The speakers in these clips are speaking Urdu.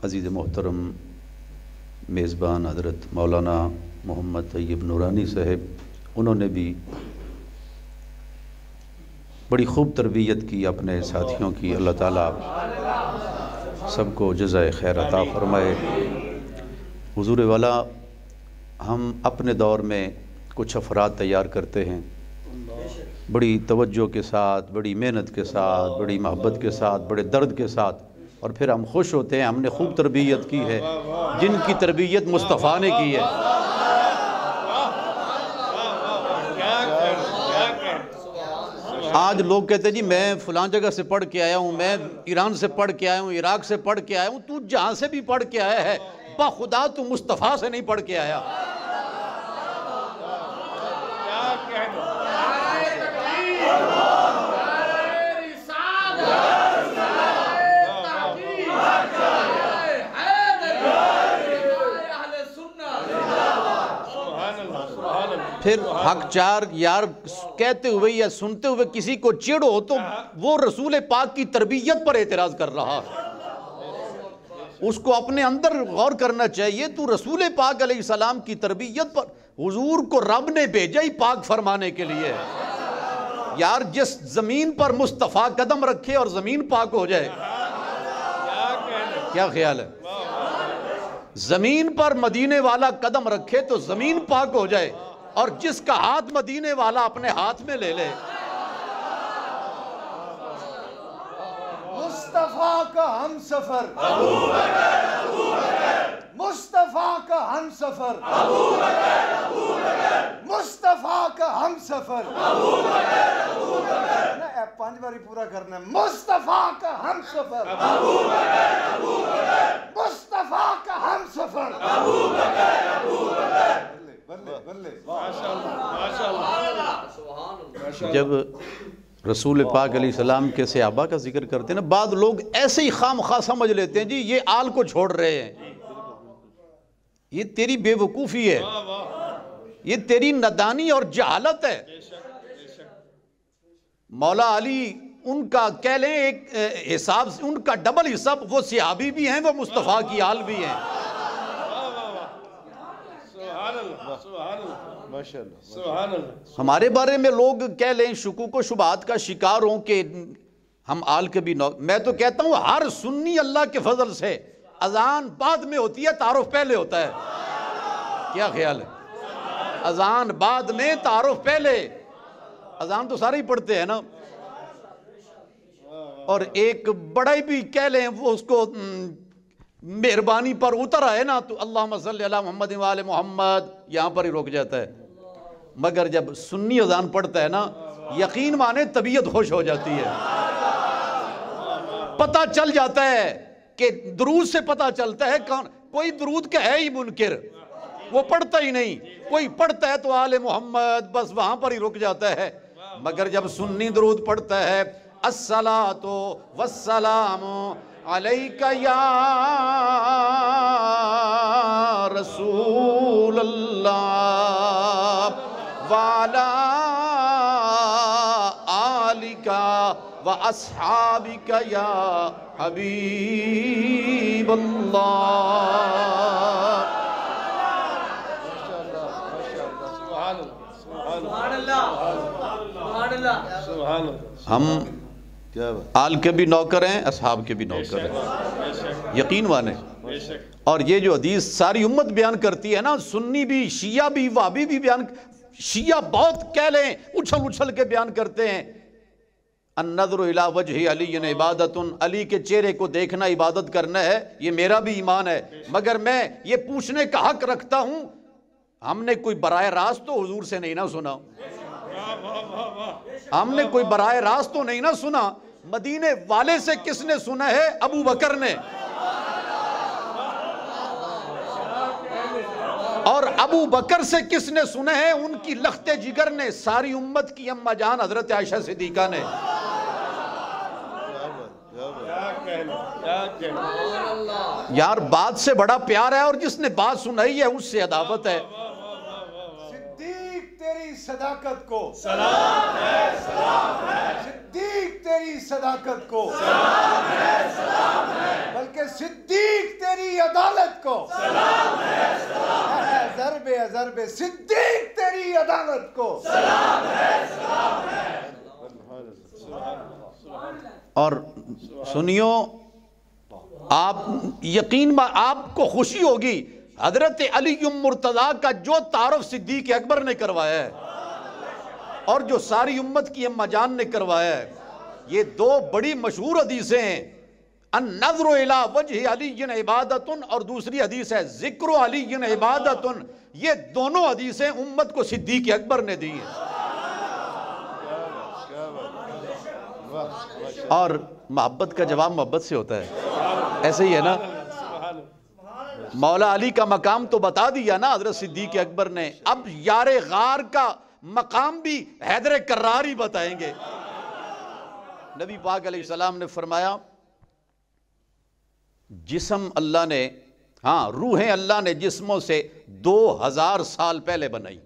عزیز محترم میزبان حضرت مولانا محمد طیب نورانی صاحب، انہوں نے بھی بڑی خوب تربیت کی اپنے ساتھیوں کی، اللہ تعالیٰ سب کو جزائے خیر عطا فرمائے۔ حضور والا، ہم اپنے دور میں کچھ افراد تیار کرتے ہیں بڑی توجہ کے ساتھ، بڑی محنت کے ساتھ، بڑی محبت کے ساتھ، بڑے درد کے ساتھ، اور پھر ہم خوش ہوتے ہیں ہم نے خوب تربیت کی ہے، جن کی تربیت مصطفیٰ نے کی ہے۔ آج لوگ کہتے ہیں جی میں فلاں جگہ سے پڑھ کے آیا ہوں، میں ایران سے پڑھ کے آیا ہوں، عراق سے پڑھ کے آیا ہوں۔ تو جہاں سے بھی پڑھ کے آیا ہے بخدا تو مصطفیٰ سے نہیں پڑھ کے آیا۔ پھر حق چار یار کہتے ہوئے یا سنتے ہوئے کسی کو چڑھو تو وہ رسول پاک کی تربیت پر اعتراض کر رہا ہے۔ اس کو اپنے اندر غور کرنا چاہیے، تو رسول پاک علیہ السلام کی تربیت پر، حضور کو رب نے بھیجا ہی پاک فرمانے کے لیے۔ یار جس زمین پر مصطفیٰ قدم رکھے اور زمین پاک ہو جائے، کیا خیال ہے؟ زمین پر مدینے والا قدم رکھے تو زمین پاک ہو جائے، اور جس کا ہاتھ مدینے والا اپنے ہاتھ میں لے لے۔ مصطفیٰ کا ہم سفر ابو بکر، ابو بکر، مصطفیٰ کا ہم سفر ابو بکر، ابو بکر، مصطفیٰ کا ہم سفر ابو بکر، ابو بکر۔ نا 5 باری پورا کرنا ہے۔ مصطفیٰ کا ہم سفر ابو بکر، ابو بکر، مصطفیٰ کا ہم سفر ابو بکر، ابو بکر۔ جب رسول پاک علیہ السلام کے صحابہ کا ذکر کرتے ہیں نا، بعض لوگ ایسے ہی خام خواہ سمجھ لیتے ہیں جی یہ آل کو چھوڑ رہے ہیں۔ یہ تیری بے وقوفی ہے، یہ تیری ندانی اور جہالت ہے۔ مولا علی ان کا کہہ لیں ایک حساب، ان کا ڈبل حساب، وہ صحابی بھی ہیں، وہ مصطفیٰ کی آل بھی ہیں۔ ہمارے بارے میں لوگ کہہ لیں شکوک و شبہات کا شکار ہوں کہ ہم آل کے بھی میں تو کہتا ہوں ہر سنی اللہ کے فضل سے اذان بعد میں ہوتی ہے، تعارف پہلے ہوتا ہے۔ کیا خیال ہے؟ اذان بعد میں، تعارف پہلے۔ اذان تو سارے ہی پڑھتے ہیں نا، اور ایک بڑا بھی کہہ لیں وہ اس کو مہربانی پر اتر آئے نا تو اللہم صلی علی محمد و آل محمد یہاں پر ہی رک جاتا ہے، مگر جب سنی اذان پڑھتا ہے نا یقین مانے طبیعت خوش ہو جاتی ہے۔ پتہ چل جاتا ہے کہ درود سے پتہ چلتا ہے کوئی درود کا ہے ہی منکر، وہ پڑھتا ہی نہیں، کوئی پڑھتا ہے تو آل محمد بس وہاں پر ہی رک جاتا ہے، مگر جب سنی درود پڑھتا ہے الصلاۃ والسلام علیک یا رسول اللہ وعلا آلک و اصحابک یا حبیب اللہ۔ ہم آل کے بھی نوکر ہیں، اصحاب کے بھی نوکر ہیں، یقین مانے۔ اور یہ جو حدیث ساری امت بیان کرتی ہے نا، سنی بھی، شیعہ بھی، وہابی بھی بیان، شیعہ بہت کہہ لیں اچھل اچھل کے بیان کرتے ہیں النظر الی وجہ علی عبادت، علی کے چہرے کو دیکھنا عبادت کرنا ہے، یہ میرا بھی ایمان ہے، مگر میں یہ پوچھنے کا حق رکھتا ہوں ہم نے کوئی براہ راست تو حضور سے نہیں نہ سنا، ہم نے کوئی براہ راست تو نہیں نہ سنا، مدینے والے سے کس نے سنا ہے؟ ابو بکر نے، اور ابو بکر سے کس نے سنا ہے؟ ان کی لخت جگر نے، ساری امت کی اماں جان حضرت عائشہ صدیقہ نے۔ یار بات سے بڑا پیار ہے، اور جس نے بات سنائی ہے اس سے عداوت ہے۔ صدیق تیری صداقت کو سلام ہے، سلام ہے، صدیق تیری صداقت کو سلام ہے، سلام ہے، بلکہ صدیق تیری عدالت کو سلام ہے، ضرب ضرب صدیق تیری عدالت کو سلام ہے۔ اور سنیو، آپ یقین آپ کو خوشی ہوگی، حضرت علی مرتضیٰ کا جو تعارف صدیق اکبر نے کروایا ہے اور جو ساری امت کی اماں جان نے کروایا ہے، یہ دو بڑی مشہور حدیثیں ہیں، النظر الی وجہ علی عبادت، اور دوسری حدیث ہے ذکر علی عبادت۔ یہ دونوں حدیثیں امت کو صدیق اکبر نے دی ہیں۔ اور محبت کا جواب محبت سے ہوتا ہے، ایسے ہی ہے نا؟ مولا علی کا مقام تو بتا دیا نا حضرت صدیق اکبر نے، اب یار غار کا مقام بھی حیدر کرار ہی بتائیں گے۔ نبی پاک علیہ السلام نے فرمایا، جسم اللہ نے، روحیں اللہ نے جسموں سے 2000 سال پہلے بنائی۔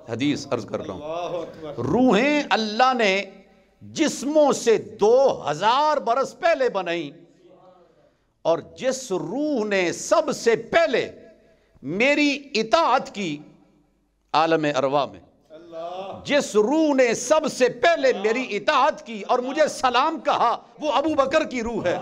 حدیث عرض کر رہا ہوں، روحیں اللہ نے جسموں سے 2000 برس پہلے بنائی، اور جس روح نے سب سے پہلے میری اطاعت کی عالم ارواح میں، جس روح نے سب سے پہلے میری اطاعت کی اور مجھے سلام کہا، وہ ابو بکر کی روح ہے۔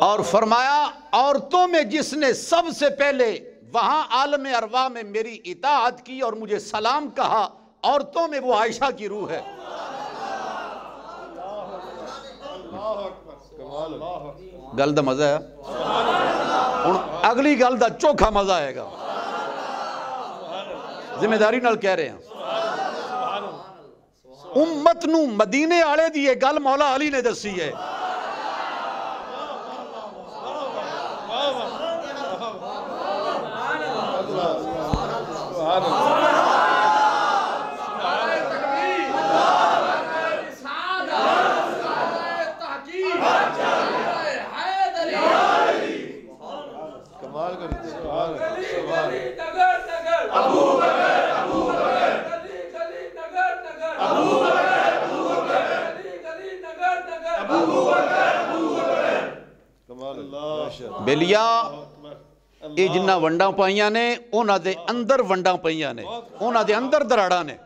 اور فرمایا، عورتوں میں جس نے سب سے پہلے وہاں عالم ارواح میں میری اطاعت کی اور مجھے سلام کہا، عورتوں میں وہ عائشہ کی روح ہے۔ گل دا مزہ ہے، اگلی گل دا چوکھا مزہ آئے گا، ذمہ داری نال کہہ رہے ہیں۔ امت نو مدینے آلے دی یہ گل مولا علی نے دسی ہے۔ بیلیا یہ جنہ ونڈاں پائیاں نے انہاں دے اندر ونڈاں پائیاں نے، انہاں دے اندر دراڑاں نے،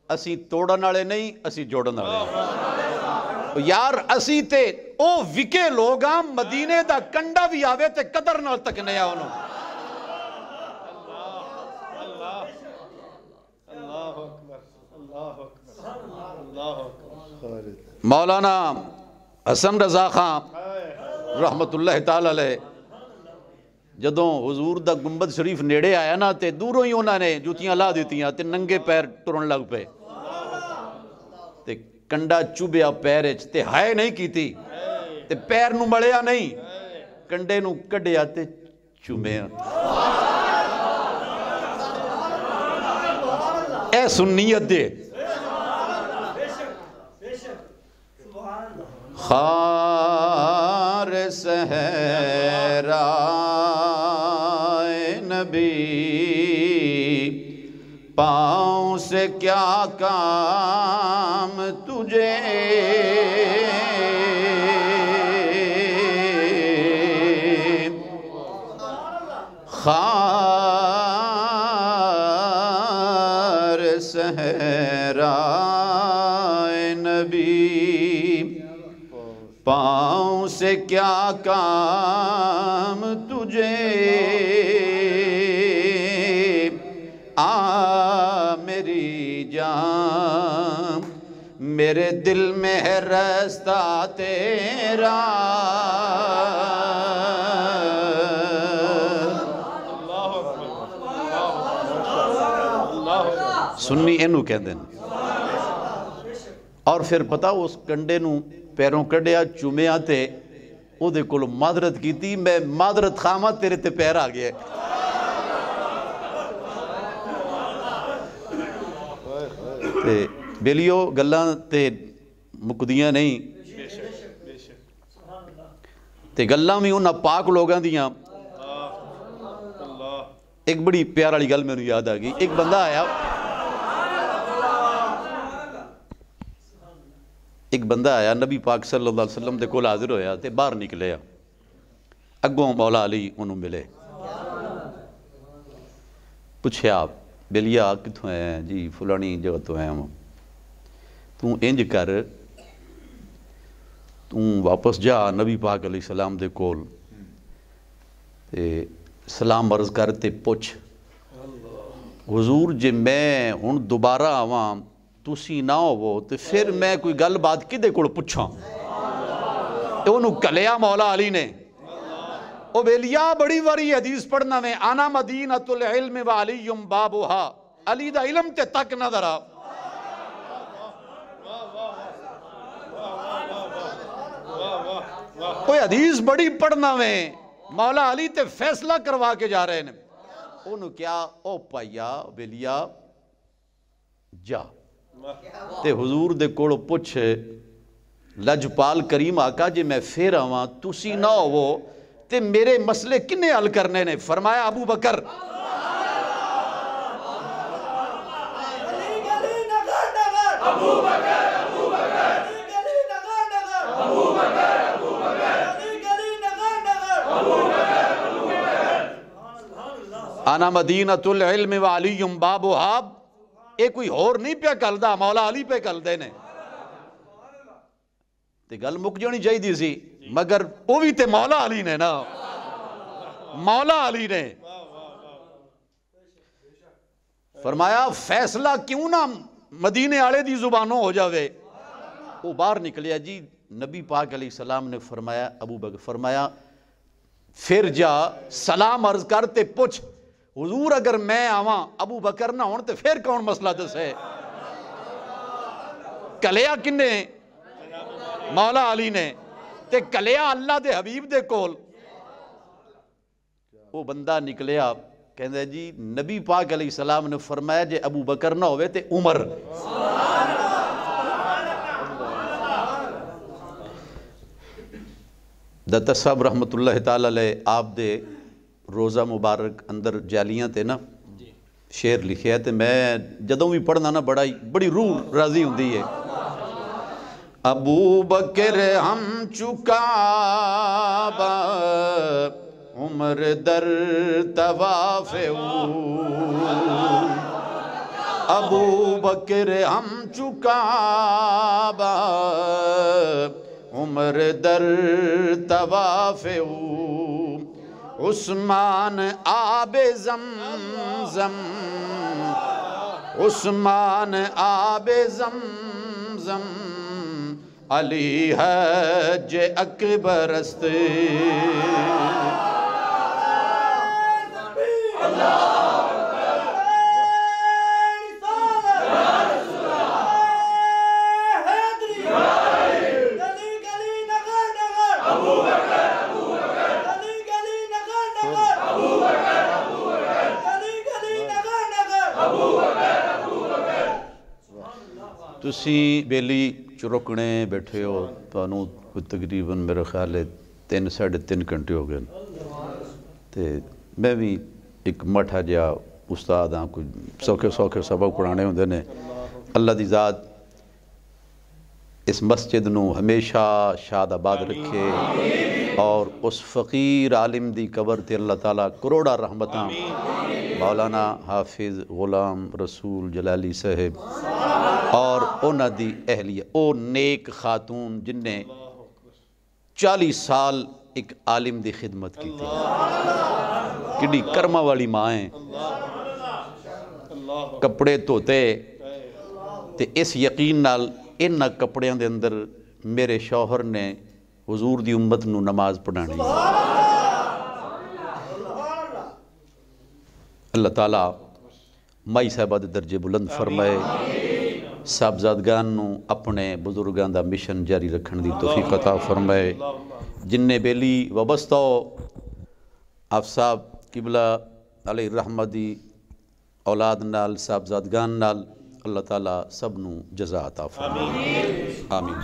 اسی توڑن والے نہیں، اسی جوڑن والے یار، اسی تے او وکے لوگ ہاں، مدینے دا کنڈا بھی آوے تے قدر نال تکنے آ انہوں۔ مولانا حسن رضا خان رحمت اللہ تعالی علیہ جدوں حضور دا گنبد شریف نیڑے آیا نا تے دوروں ہی انہوں نے جوتیاں لا دیتیاں تے ننگے پیر ٹرن لگ پے تے کنڈا چوبیا پیرچ تے ہائے نہیں کیتی تے پیر نو مڑیا نہیں، کنڈے نو کڈیا تے چومیا۔ اے سنیت دے خار صحرا نبی، پاؤں سے کیا کام تجھے، خار صحرا نبی، پاؤں سے کیا کام تجھے، آ میری جان میرے دل میں ہے رستہ تیرا، سنی اینو کہہ دیں۔ اور پھر پتا اس کنڈے نو پیروں کڈیا چومیا تے او دے کولو معذرت کیتی، میں معذرت خواہاں تیرے تے پیر آ گیا۔ تے بیلیو گلاں تے مکدیاں نہیں، تے گلاں بھی انہاں پاک لوگاں دیاں. ایک بڑی پیار والی گل میرے یاد آ گئی. ایک بندہ آیا نبی پاک صلی اللہ علیہ وسلم دے کول حاضر ہویا تے باہر نکلیا. اگوں مولا علی انہوں ملے. پوچھیا بیلیا کتھوں آیا؟ جی فلانی جگہ تو آیا ہوں. تو انج کر تو واپس جا نبی پاک علیہ السلام دے کول تے سلام عرض کر تے پوچھ حضور جے میں ہن دوبارہ آواں تسی نہ ہوو تے پھر میں کوئی گل بات کدے کول پوچھاں. تے انہوں کلیا مولا علی نے. او بیلیا بڑی واری حدیث پڑھنا میں انا مدینۃ العلم وعلی بابھا. علی دا علم تے تک نہ درا. کوئی حدیث بڑی پڑھنا میں مولا علی تے فیصلہ کروا کے جا رہے ہیں. انہوں کیا او پایا بیلیا جا تے حضور دے کوڑو پوچھ لجپال کریم آقا جے میں پھر آواں تسی نہ ہوو تے میرے مسئلے کنے حل کرنے نے؟ فرمایا ابو بکر. انا مدینۃ العلم وعلی بابھا. اے کوئی اور نہیں پیا کلدا، مولا علی پہ کلدے نے. تے گل مک جانی چاہیے سی مگر وہ بھی تے مولا علی نے نا. مولا علی نے فرمایا فیصلہ کیوں نہ مدینے والے دی زبانوں ہو جاوے. وہ باہر نکلیا جی. نبی پاک علیہ السلام نے فرمایا ابو بکر فرمایا پھر جا سلام عرض کر تے پوچھ حضور اگر میں آواں ابو بکر نہ ہون تے پھر کون مسئلہ دسے؟ کلیا کنے؟ مولا علی نے. تے کلیا اللہ دے حبیب دے کول. وہ بندہ نکلیا کہندے جی نبی پاک علیہ السلام نے فرمایا جے ابو بکر نہ ہوئے تے عمر. دتا صاحب رحمت اللہ تعالی علیہ آپ دے روزہ مبارک اندر جالیاں تے نا شعر لکھیا ہے تے میں جدوں بھی پڑھنا نا بڑی روح راضی ہوندی ہے. ابو بکر ہم چکا با عمر در طواف ابو بکر ہم چکا با عمر در طواف عثمان آب زمزم عثمان آب زمزم علی حج اکبر است. تسی بیلی چرکنے بیٹھے ہو تو تقریباً میرے خیال ہے 3-3.5 گھنٹے ہو گئے تے میں بھی ایک مٹھا جا استاد ہاں کوئی سوکھے سبق پڑھانے ہوندے نے. اللہ دی ذات اس مسجد نو ہمیشہ شاد آباد رکھے اور اس فقیر عالم دی قبر تے اللہ تعالیٰ کروڑا رحمتاں مولانا حافظ غلام رسول جلالی صاحب اور اونا دی اہلیہ او نیک خاتون جن نے 40 سال ایک عالم دی خدمت کی تھی. کڈی کرما والی مائیں کپڑے دھوتے تے اس یقین نال انہاں کپڑیاں دے اندر میرے شوہر نے حضور دی امت نو نماز پڑھانی. اللہ تعالیٰ مائی صاحبہ دے درجے بلند فرمائے. صاحبزادگان نو اپنے بزرگان دا مشن جاری رکھن دی توفیق عطا فرمائے. جننے بیلی وابستہ آپ صاحب قبلہ علیہ الرحمہ دی اولاد نال صاحبزادگان نال اللہ تعالیٰ سب نو جزا عطا فرمائے. آمین.